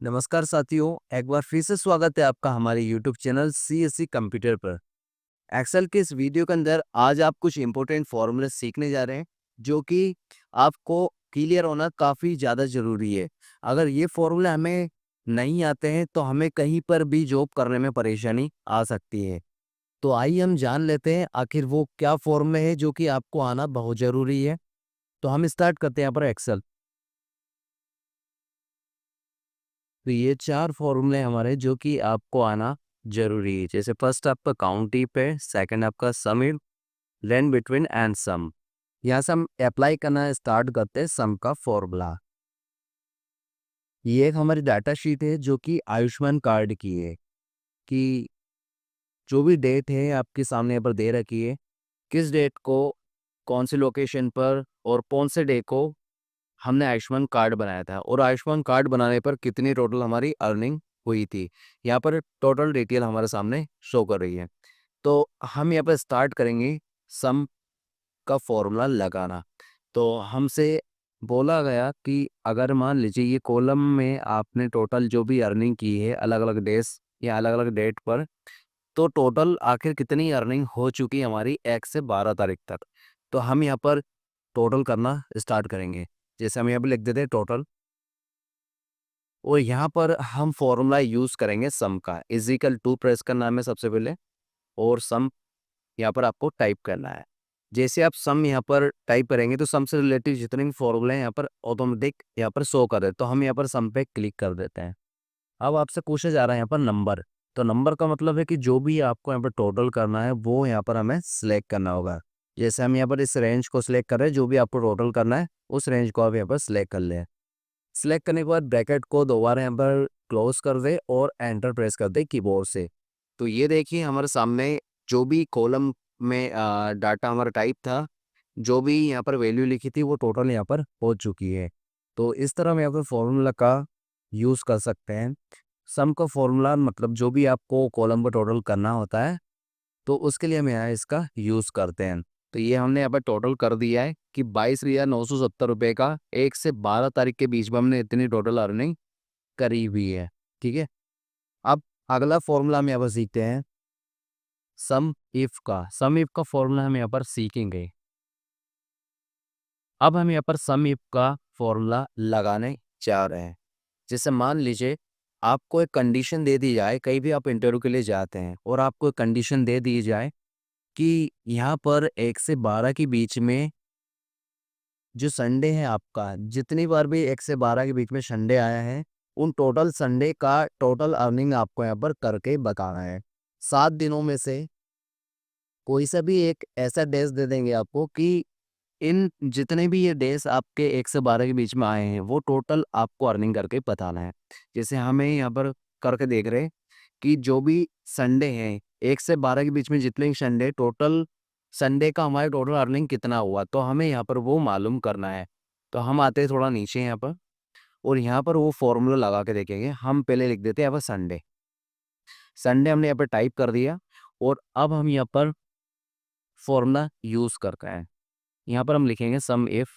नमस्कार साथियों, एक बार फिर से स्वागत है आपका हमारे यूट्यूब चैनल सीएससी कंप्यूटर पर। एक्सेल के इस वीडियो के अंदर आज आप कुछ इंपॉर्टेंट फॉर्मूले सीखने जा रहे हैं जो कि आपको क्लियर होना काफ़ी ज़्यादा ज़रूरी है। अगर ये फॉर्मूले हमें नहीं आते हैं तो हमें कहीं पर भी जॉब करने में परेशानी आ सकती है। तो आइए हम जान लेते हैं आखिर वो क्या फॉर्मूले हैं जो कि आपको आना बहुत ज़रूरी है। तो हम स्टार्ट करते हैं यहाँ पर एक्सेल। तो ये 4 फ़ॉर्मूले हमारे जो कि आपको आना ज़रूरी है। जैसे फर्स्ट आपका काउंट टिप है, सेकंड आपका sum if, then between and sum. यहाँ से हम अप्लाई करना स्टार्ट करते हैं सम का फ़ॉर्मूला। ये एक हमारी डाटा शीट है जो कि आयुष्मान कार्ड की है कि जो भी डेट है आपके सामने यहाँ पर दे रखी है, किस डेट को कौन सी लोकेशन पर और कौन से डे को हमने आयुष्मान कार्ड बनाया था और आयुष्मान कार्ड बनाने पर कितनी टोटल हमारी अर्निंग हुई थी। यहाँ पर टोटल डिटेल हमारे सामने शो कर रही है। तो हम यहाँ पर स्टार्ट करेंगे सम का फॉर्मूला लगाना। तो हमसे बोला गया कि अगर मान लीजिए ये कॉलम में आपने टोटल जो भी अर्निंग की है अलग अलग डेज या अलग अलग डेट पर, तो टोटल आखिर कितनी अर्निंग हो चुकी है हमारी 1 से 12 तारीख तक। तो हम यहाँ पर टोटल करना स्टार्ट करेंगे। जैसे हम यहाँ पे लिख देते हैं टोटल, और यहाँ पर हम फॉर्मूला यूज़ करेंगे सम का। इज इक्वल टू प्रेस करना है हमें सबसे पहले, और सम यहाँ पर आपको टाइप करना है। जैसे आप सम यहाँ पर टाइप करेंगे तो सम से रिलेटेड जितने भी फॉर्मूले हैं यहाँ पर ऑटोमेटिक यहाँ पर शो कर देते, तो हम यहाँ पर सम पे क्लिक कर देते हैं। अब आपसे पूछा जा रहा है यहाँ पर नंबर। तो नंबर का मतलब है कि जो भी आपको यहाँ पर टोटल करना है वो यहाँ पर हमें सिलेक्ट करना होगा। जैसे हम यहाँ पर इस रेंज को सिलेक्ट कर रहे हैं, जो भी आपको टोटल करना है उस रेंज को आप यहाँ पर सिलेक्ट कर लें। सिलेक्ट करने के बाद ब्रैकेट को दोबारा यहाँ पर क्लोज कर दे और एंटर प्रेस कर दे कीबोर्ड से। तो ये देखिए हमारे सामने जो भी कॉलम में डाटा हमारा टाइप था, जो भी यहाँ पर वैल्यू लिखी थी वो टोटल यहाँ पर हो चुकी है। तो इस तरह हम यहाँ पर फॉर्मूला का यूज़ कर सकते हैं। सम का फॉर्मूला मतलब जो भी आपको कॉलम पर टोटल करना होता है तो उसके लिए हम यहाँ इसका यूज़ करते हैं। तो ये हमने यहाँ पर टोटल कर दिया है कि 22,970 रुपये का 1 से 12 तारीख के बीच में हमने इतनी टोटल अर्निंग करी हुई है। ठीक है। अब अगला फॉर्मूला हम यहाँ पर सीखते हैं सम इफ का फॉर्मूला हम यहाँ पर सीखेंगे। अब हम यहाँ पर सम इफ का फॉर्मूला लगाने जा रहे हैं। जैसे मान लीजिए आपको एक कंडीशन दे दी जाए, कहीं भी आप इंटरव्यू के लिए जाते हैं और आपको एक कंडीशन दे दी जाए कि यहाँ पर 1 से 12 के बीच में जो संडे है आपका, जितनी बार भी 1 से 12 के बीच में संडे आया है, उन टोटल संडे का टोटल अर्निंग आपको यहाँ पर करके बताना है। 7 दिनों में से कोई सा भी एक ऐसा डेज़ दे देंगे आपको कि इन जितने भी ये डेज़ आपके 1 से 12 के बीच में आए हैं, वो टोटल आपको अर्निंग करके बताना है। जैसे हमें यहाँ पर करके देख रहे हैं कि जो भी संडे हैं, 1 से 12 के बीच में जितने भी संडे टोटल संडे का हमारा टोटल अर्निंग कितना हुआ, तो हमें यहाँ पर वो मालूम करना है। तो हम आते हैं थोड़ा नीचे यहाँ पर, और यहाँ पर वो फ़ॉर्मूला लगा के देखेंगे। हम पहले लिख देते हैं यहाँ पर संडे। संडे हमने यहाँ पर टाइप कर दिया और अब हम यहाँ पर फ़ॉर्मूला यूज़ करते हैं। यहाँ पर हम लिखेंगे सम इफ।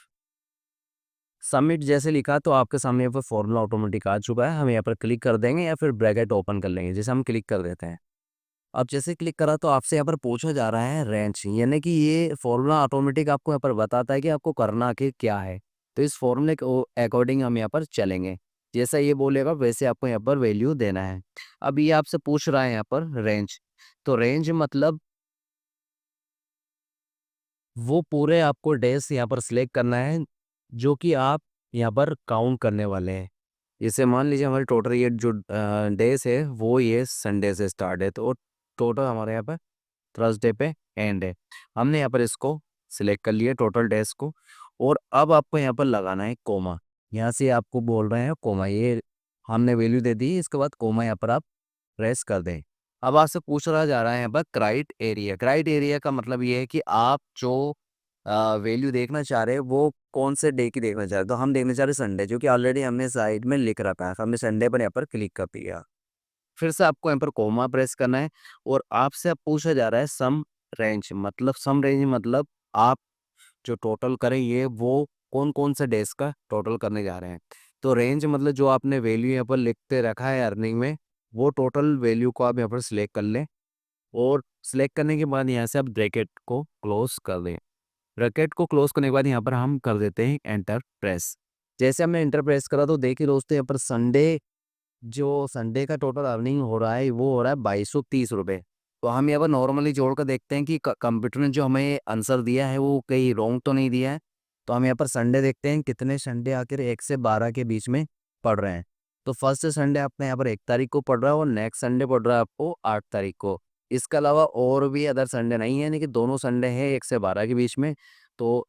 सबमिट जैसे लिखा तो आपके सामने यहाँ पर फ़ॉर्मूला ऑटोमेटिक आ चुका है। हम यहाँ पर क्लिक कर देंगे या फिर ब्रैकेट ओपन कर लेंगे। जैसे हम क्लिक कर देते हैं। अब जैसे क्लिक करा तो आपसे यहाँ पर पूछा जा रहा है रेंज, यानी कि ये फॉर्मूला ऑटोमेटिक आपको यहाँ पर बताता है कि आपको करना आखिर क्या है। तो इस फॉर्मूले के अकॉर्डिंग हम यहाँ पर चलेंगे। जैसा ये बोलेगा वैसे आपको यहाँ पर वैल्यू देना है। अब ये आपसे पूछ रहा है यहाँ पर रेंज। तो रेंज मतलब वो पूरे आपको डेज यहाँ पर सिलेक्ट करना है जो कि आप यहाँ पर काउंट करने वाले हैं। जैसे मान लीजिए हमारे टोटल ये जो डेज है वो ये संडे से स्टार्ट है, तो टोटल हमारे यहाँ पर थर्सडे पे एंड है। हमने यहाँ पर इसको सिलेक्ट कर लिया टोटल डेज को, और अब आपको यहाँ पर लगाना है कोमा। यहाँ से आपको बोल रहे हैं कोमा, ये हमने वैल्यू दे दी, इसके बाद कोमा यहाँ पर आप प्रेस कर दें। अब आपसे पूछ रहा जा रहा है यहाँ पर क्राइट एरिया। क्राइट एरिया का मतलब ये है कि आप जो वैल्यू देखना चाह रहे हैं वो कौन से डे की देखना चाह रहे हैं। तो हम देखना चाह रहे हैं संडे, जो कि ऑलरेडी हमने साइड में लिख रखा है। तो हमने संडे पर यहाँ पर क्लिक कर दिया। फिर से आपको यहाँ पर कोमा प्रेस करना है, और आपसे अब पूछा जा रहा है सम रेंज। मतलब सम रेंज मतलब आप जो टोटल करेंगे वो कौन कौन से डेज का टोटल करने जा रहे हैं। तो रेंज मतलब जो आपने वैल्यू यहाँ पर लिखते रखा है अर्निंग में, वो टोटल वैल्यू को आप यहाँ पर सिलेक्ट कर लें। और सिलेक्ट करने के बाद यहाँ से आप ब्रैकेट को क्लोज कर दें। ब्रैकेट को क्लोज करने के बाद यहाँ पर हम कर देते हैं एंटर प्रेस। जैसे हमने एंटर प्रेस करा तो देखिए दोस्तों, यहाँ पर संडे का टोटल अर्निंग हो रहा है, वो हो रहा है 2230 रुपये। तो हम यहाँ पर नॉर्मली जोड़ कर देखते हैं कि कंप्यूटर ने जो हमें आंसर दिया है वो कहीं रॉन्ग तो नहीं दिया है। तो हम यहाँ पर संडे देखते हैं कितने संडे आखिर 1 से 12 के बीच में पड़ रहे हैं। तो फर्स्ट संडे आपने यहाँ पर 1 तारीख को पड़ रहा है और नेक्स्ट संडे पड़ रहा है आपको 8 तारीख को। इसके अलावा और भी अदर संडे नहीं है, यानी कि दोनों संडे हैं 1 से 12 के बीच में। तो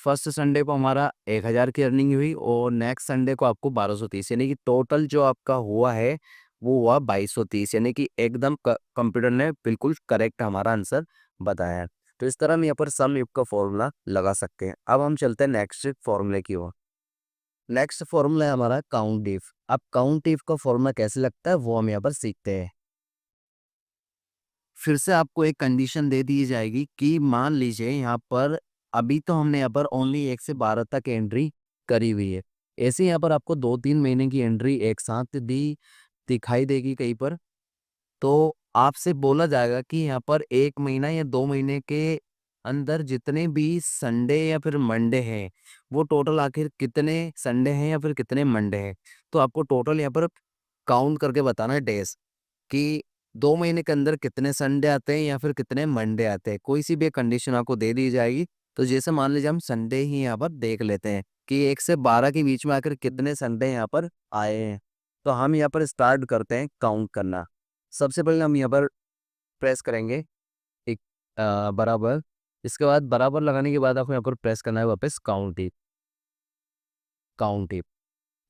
फर्स्ट संडे को हमारा 1000 की अर्निंग हुई और नेक्स्ट संडे को आपको 1230, यानी कि टोटल जो आपका हुआ है वो हुआ 2230, यानी कि एकदम कंप्यूटर ने बिल्कुल करेक्ट हमारा आंसर बताया है। तो इस तरह हम यहाँ पर सम इफ का फॉर्मूला लगा सकते हैं। अब हम चलते हैं नेक्स्ट फॉर्मूले की ओर। नेक्स्ट फॉर्मूला है हमारा काउंट इफ। अब काउंट इफ का फॉर्मूला कैसे लगता है वो हम यहाँ पर सीखते हैं। फिर से आपको एक कंडीशन दे दी जाएगी कि मान लीजिए यहाँ पर अभी तो हमने यहाँ पर ओनली 1 से 12 तक एंट्री करी हुई है। ऐसे यहाँ पर आपको 2-3 महीने की एंट्री एक साथ दी दिखाई देगी कहीं पर। तो आपसे बोला जाएगा कि यहाँ पर 1 महीना या 2 महीने के अंदर जितने भी संडे या फिर मंडे हैं, वो टोटल आखिर कितने संडे हैं या फिर कितने मंडे हैं। तो आपको टोटल यहाँ पर काउंट करके बताना है डेज, कि 2 महीने के अंदर कितने संडे आते हैं या फिर कितने मंडे आते हैं। कोई सी भी कंडीशन आपको दे दी जाएगी। तो जैसे मान लीजिए हम संडे ही यहाँ पर देख लेते हैं कि 1 से 12 के बीच में आकर कितने संडे यहाँ पर आए हैं। तो हम यहाँ पर स्टार्ट करते हैं काउंट करना। सबसे पहले हम यहाँ पर प्रेस करेंगे एक बराबर। इसके बाद बराबर लगाने के बाद आपको यहाँ पर प्रेस करना है वापस count if. Count if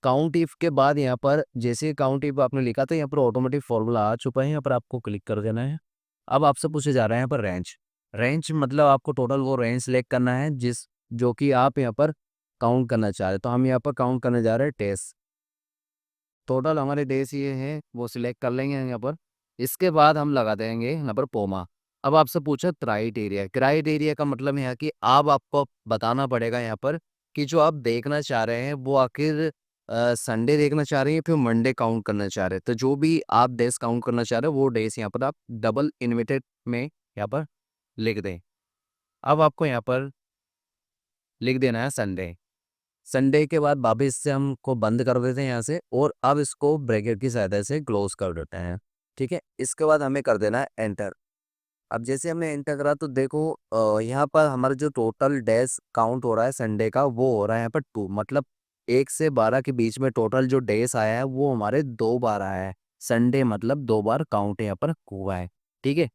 count if के बाद यहाँ पर जैसे काउंट इफ आपने लिखा तो यहाँ पर ऑटोमेटिक फॉर्मूला आ चुका है, यहाँ पर आपको क्लिक कर देना है। अब आपसे पूछे जा रहा है यहाँ पर रेंज। रेंज मतलब आपको टोटल वो रेंज सेलेक्ट करना है जो कि आप यहाँ पर काउंट करना चाह रहे हैं। तो हम यहाँ पर काउंट करने जा रहे हैं डेज। टोटल हमारे डेज ये हैं, वो सिलेक्ट कर लेंगे यहाँ पर। इसके बाद हम लगा देंगे यहाँ पर पोमा। अब आपसे पूछा क्राइटेरिया। क्राइटेरिया का मतलब है कि अब आपको बताना पड़ेगा यहाँ पर कि जो आप देखना चाह रहे हैं वो आखिर संडे देखना चाह रहे हैं फिर मंडे काउंट करना चाह रहे हैं। तो जो भी आप डेज काउंट करना चाह रहे हैं वो डेज यहाँ पर आप डबल इन्वर्टेड में यहाँ पर लिख दें। अब आपको यहाँ पर लिख देना है संडे। संडे के बाद वापस से हमको बंद कर देते हैं यहाँ से और अब इसको ब्रैकेट की सहायता से क्लोज कर देते हैं। ठीक है, इसके बाद हमें कर देना है एंटर। अब जैसे हमने एंटर करा तो देखो यहाँ पर हमारा जो टोटल डेज काउंट हो रहा है संडे का वो हो रहा है यहाँ पर 2, मतलब 1 से 12 के बीच में टोटल जो डेज आया है वो हमारे 2 बार आया है। संडे मतलब 2 बार काउंट यहाँ पर हुआ है। ठीक है,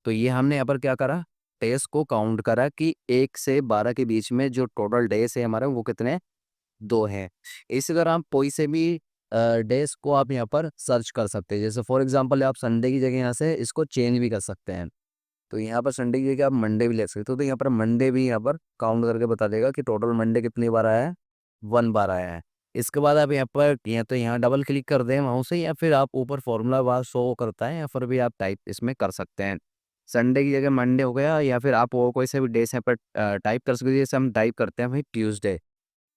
तो ये हमने यहाँ पर क्या करा, डेज को काउंट करा कि 1 से 12 के बीच में जो टोटल डेज है हमारे वो कितने 2 है। इसी तरह आप कोई से भी डेज को आप यहाँ पर सर्च कर सकते हैं। जैसे फॉर एग्जांपल आप संडे की जगह यहाँ से इसको चेंज भी कर सकते हैं। तो यहाँ पर संडे की जगह आप मंडे भी ले सकते हो। तो यहाँ पर मंडे भी यहाँ पर काउंट करके बता देगा कि टोटल मंडे कितनी बार आया है, 1 बार आया है। इसके बाद आप यहाँ पर तो यहाँ डबल क्लिक कर दें माउस से, या फिर आप ऊपर फॉर्मूला बार शो करता है या फिर भी आप टाइप इसमें कर सकते हैं। संडे की जगह मंडे हो गया, या फिर आप और कोई से भी डेज यहाँ पर टाइप कर सकते हैं। जैसे हम टाइप करते हैं भाई ट्यूसडे।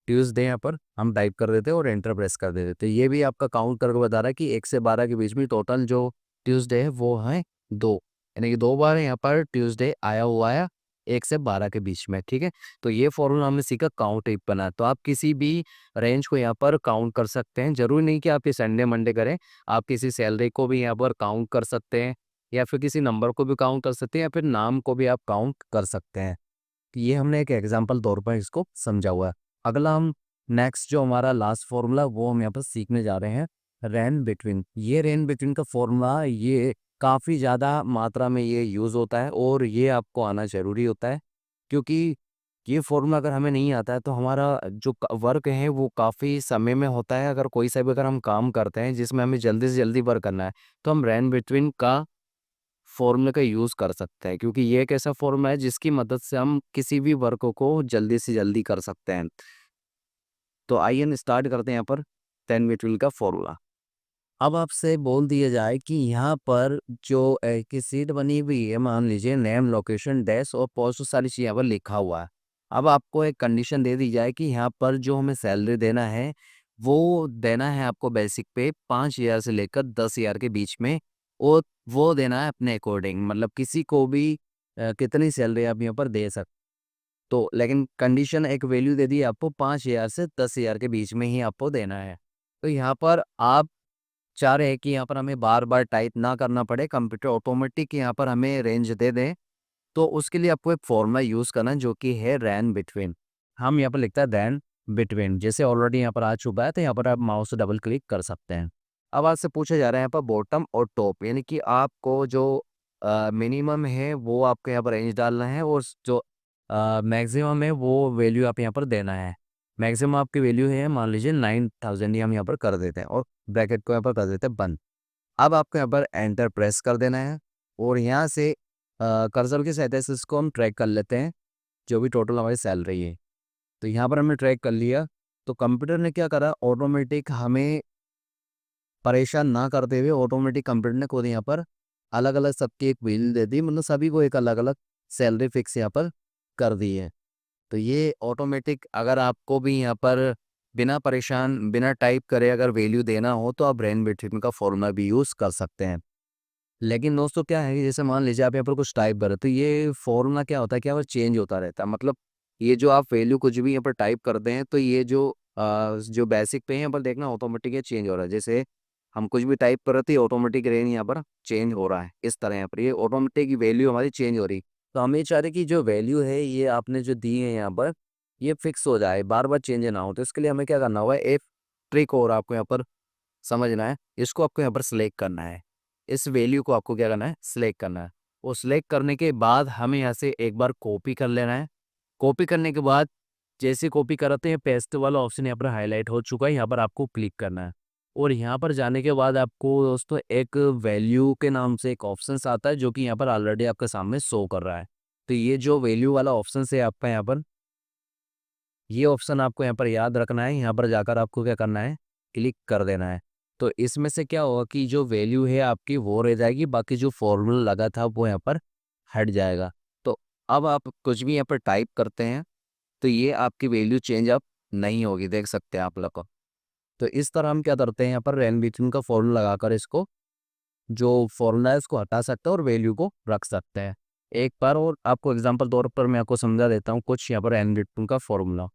ट्यूसडे यहाँ पर हम टाइप कर देते हैं और एंटर प्रेस कर देते तो ये भी आपका काउंट करके बता रहा है कि 1 से 12 के बीच में टोटल जो ट्यूसडे है वो है 2, यानी कि 2 बार यहाँ पर ट्यूसडे आया हुआ है 1 से 12 के बीच में। ठीक है, तो ये फॉर्मूला हमने सीखा काउंट इफ बना। तो आप किसी भी रेंज को यहाँ पर काउंट कर सकते हैं। जरूरी नहीं कि आप ये संडे मंडे करें, आप किसी सैलरी को भी यहाँ पर काउंट कर सकते हैं, या फिर किसी नंबर को भी काउंट कर सकते हैं, या फिर नाम को भी आप काउंट कर सकते हैं। ये हमने एक एग्जाम्पल तौर पर इसको समझा हुआ है। अगला हम नेक्स्ट जो हमारा लास्ट फॉर्मूला वो हम यहाँ पर सीखने जा रहे हैं, रेन बिटवीन। ये रेन बिटवीन का फॉर्मूला ये काफ़ी ज़्यादा मात्रा में ये यूज़ होता है और ये आपको आना ज़रूरी होता है, क्योंकि ये फॉर्मूला अगर हमें नहीं आता है तो हमारा जो वर्क है वो काफ़ी समय में होता है। अगर कोई सा भी अगर हम काम करते हैं जिसमें हमें जल्दी से जल्दी वर्क करना है तो हम रेन बिटवीन का फॉर्मूले का यूज़ कर सकते हैं, क्योंकि ये एक ऐसा फॉर्मूला है जिसकी मदद से हम किसी भी वर्क को जल्दी से जल्दी कर सकते हैं। तो आइए हम स्टार्ट करते हैं यहाँ पर 10 का फॉर्मूला। अब आपसे बोल दिया जाए कि यहाँ पर जो की सीट बनी हुई है, मान लीजिए नेम लोकेशन डैश और पोस्ट, सारी चीज़ यहाँ पर लिखा हुआ है। अब आपको एक कंडीशन दे दी जाए कि यहाँ पर जो हमें सैलरी देना है वो देना है आपको बेसिक पे 5,000 से लेकर 10,000 के बीच में। और वो देना है अपने अकॉर्डिंग, मतलब किसी को भी कितनी सैलरी आप यहाँ पर दे सकते। तो लेकिन कंडीशन एक वैल्यू दे दी आपको 5,000 से 10,000 के बीच में ही आपको देना है। तो यहाँ पर आप चाह रहे हैं कि यहाँ पर हमें बार बार टाइप ना करना पड़े, कंप्यूटर ऑटोमेटिक यहाँ पर हमें रेंज दे दे। तो उसके लिए आपको एक फॉर्मूला यूज़ करना है जो कि है रैन बिटवीन। हम यहाँ पर लिखता है रैन बिटवीन, जैसे ऑलरेडी यहाँ पर आ चुका है, तो यहाँ पर आप माउस से डबल क्लिक कर सकते हैं। अब आपसे पूछा जा रहा है यहाँ पर बॉटम और टॉप, यानी कि आपको जो मिनिमम है वो आपको यहाँ पर रेंज डालना है, और जो मैक्सिमम है वो वैल्यू आप यहाँ पर देना है। मैक्सिमम आपकी वैल्यू है मान लीजिए 9,000, ये हम यहाँ पर कर देते हैं और ब्रैकेट को यहाँ पर कर देते हैं बंद। अब आपको यहाँ पर एंटर प्रेस कर देना है, और यहाँ से कर्सर की सहायता से इसको हम ट्रैक कर लेते हैं, जो भी टोटल हमारी सैलरी है। तो यहाँ पर हमने ट्रैक कर लिया। तो कंप्यूटर ने क्या करा, ऑटोमेटिक हमें परेशान ना करते हुए ऑटोमेटिक कंप्यूटर ने खुद यहाँ पर अलग अलग सबकी एक बिल दे दी, मतलब सभी को एक अलग अलग सैलरी फिक्स यहाँ पर कर दी है। तो ये ऑटोमेटिक, अगर आपको भी यहाँ पर बिना परेशान बिना टाइप करे अगर वैल्यू देना हो तो आप रैन बिटवीन का फॉर्मूला भी यूज़ कर सकते हैं। लेकिन दोस्तों क्या है कि जैसे मान लीजिए आप यहाँ पर कुछ टाइप कर रहे हो, तो ये फॉर्मूला क्या होता है कि यहाँ पर चेंज होता रहता है। मतलब ये जो आप वैल्यू कुछ भी यहाँ पर टाइप करते हैं, तो ये जो बेसिक पे है यहाँ पर देखना ऑटोमेटिक ये चेंज हो रहा है। जैसे हम कुछ भी टाइप कर रहे थे, ऑटोमेटिक रेंज यहाँ पर चेंज हो रहा है। इस तरह यहाँ पर ये ऑटोमेटिक वैल्यू हमारी चेंज हो रही। तो हम ये चाह रहे कि जो वैल्यू है ये आपने जो दी है यहाँ पर, ये फिक्स हो जाए, बार बार चेंज ना हो। तो इसके लिए हमें क्या करना होगा, एक ट्रिक और आपको यहाँ पर समझना है। इसको आपको यहाँ पर सिलेक्ट करना है, इस वैल्यू को आपको क्या करना है, सिलेक्ट करना है। वो सिलेक्ट करने के बाद हमें यहाँ से एक बार कॉपी कर लेना है। कॉपी करने के बाद जैसे कॉपी कराते हैं, पेस्ट वाला ऑप्शन यहाँ पर हाईलाइट हो चुका है, यहाँ पर आपको क्लिक करना है। और यहाँ पर जाने के बाद आपको दोस्तों एक वैल्यू के नाम से एक ऑप्शन आता है, जो कि यहाँ पर ऑलरेडी आपके सामने शो कर रहा है। तो ये जो वैल्यू वाला ऑप्शन है आपका यहाँ पर, ये ऑप्शन आपको यहाँ पर याद रखना है। यहाँ पर जाकर आपको क्या करना है, क्लिक कर देना है। तो इसमें से क्या होगा कि जो वैल्यू है आपकी वो रह जाएगी, बाकी जो फॉर्मूला लगा था वो यहाँ पर हट जाएगा। तो अब आप कुछ भी यहाँ पर टाइप करते हैं तो ये आपकी वैल्यू चेंज अब नहीं होगी, देख सकते हैं आप लोग को। तो इस तरह हम क्या करते हैं, यहाँ पर रैन बिटवीन का फॉर्मूला लगाकर इसको जो फॉर्मूला है उसको हटा सकते हैं और वैल्यू को रख सकते हैं। एक बार और आपको एग्जाम्पल तौर पर मैं आपको समझा देता हूँ कुछ यहाँ पर रैन बिटवीन का फॉर्मूला।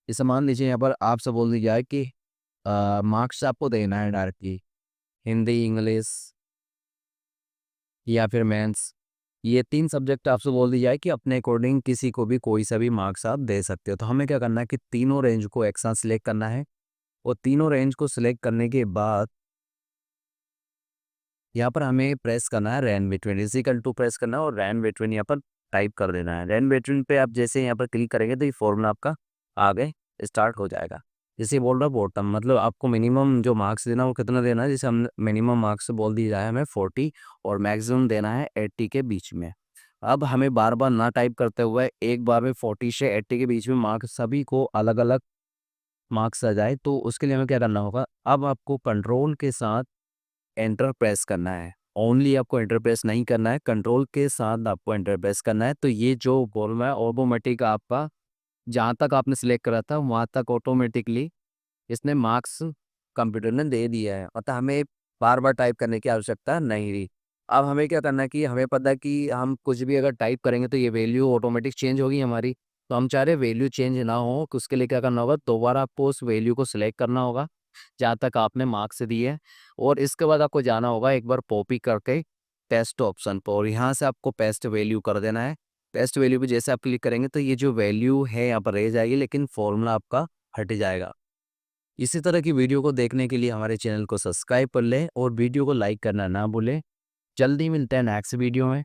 जैसे मान लीजिए यहाँ पर आपसे बोल दिया जाए कि मार्क्स आपको देना है डायरेक्टली, हिंदी, इंग्लिश या फिर मेंस, ये 3 सब्जेक्ट आपसे बोल दी जाए कि अपने अकॉर्डिंग किसी को भी कोई सा भी मार्क्स आप दे सकते हो। तो हमें क्या करना है कि तीनों रेंज को एक साथ सिलेक्ट करना है, और तीनों रेंज को सिलेक्ट करने के बाद यहाँ पर हमें प्रेस करना है रैन बिटवीन, इक्वल टू प्रेस करना है और रैन बिटवीन यहाँ पर टाइप कर देना है। रैन बिटवीन पे आप जैसे यहाँ पर क्लिक करेंगे तो ये फॉर्मूला आपका आगे स्टार्ट हो जाएगा। जैसे बोल रहा बॉटम, मतलब आपको मिनिमम जो मार्क्स देना है वो कितना देना है, जैसे हम मिनिमम मार्क्स बोल दिया जाए हमें 40, और मैक्सिमम देना है 80 के बीच में। अब हमें बार बार ना टाइप करते हुए एक बार में 40 से 80 के बीच में मार्क्स सभी को अलग अलग मार्क्स आ जाए, तो उसके लिए हमें क्या करना होगा, अब आपको कंट्रोल के साथ एंटर प्रेस करना है। ओनली आपको एंटर प्रेस नहीं करना है, कंट्रोल के साथ आपको एंटर प्रेस करना है। तो ये जो फॉर्मूला है ऑटोमेटिक आपका जहाँ तक आपने सिलेक्ट करा था वहाँ तक ऑटोमेटिकली इसने मार्क्स कंप्यूटर ने दे दिया है, अतः हमें बार बार टाइप करने की आवश्यकता नहीं रही। अब हमें क्या करना है कि हमें पता है कि हम कुछ भी अगर टाइप करेंगे तो ये वैल्यू ऑटोमेटिक चेंज होगी हमारी। तो हम चाह रहे वैल्यू चेंज ना हो, तो उसके लिए क्या करना होगा, दोबारा आपको उस वैल्यू को सिलेक्ट करना होगा जहाँ तक आपने मार्क्स दिए है, और इसके बाद आपको जाना होगा एक बार कॉपी करके पेस्ट ऑप्शन पर, और यहाँ से आपको पेस्ट वैल्यू कर देना है। पेस्ट वैल्यू पे जैसे आप क्लिक करेंगे तो ये जो वैल्यू है यहाँ पर रह जाएगी, लेकिन फॉर्मूला आपका हट जाएगा। इसी तरह की वीडियो को देखने के लिए हमारे चैनल को सब्सक्राइब कर लें और वीडियो को लाइक करना ना भूलें। जल्दी मिलते हैं नेक्स्ट वीडियो में।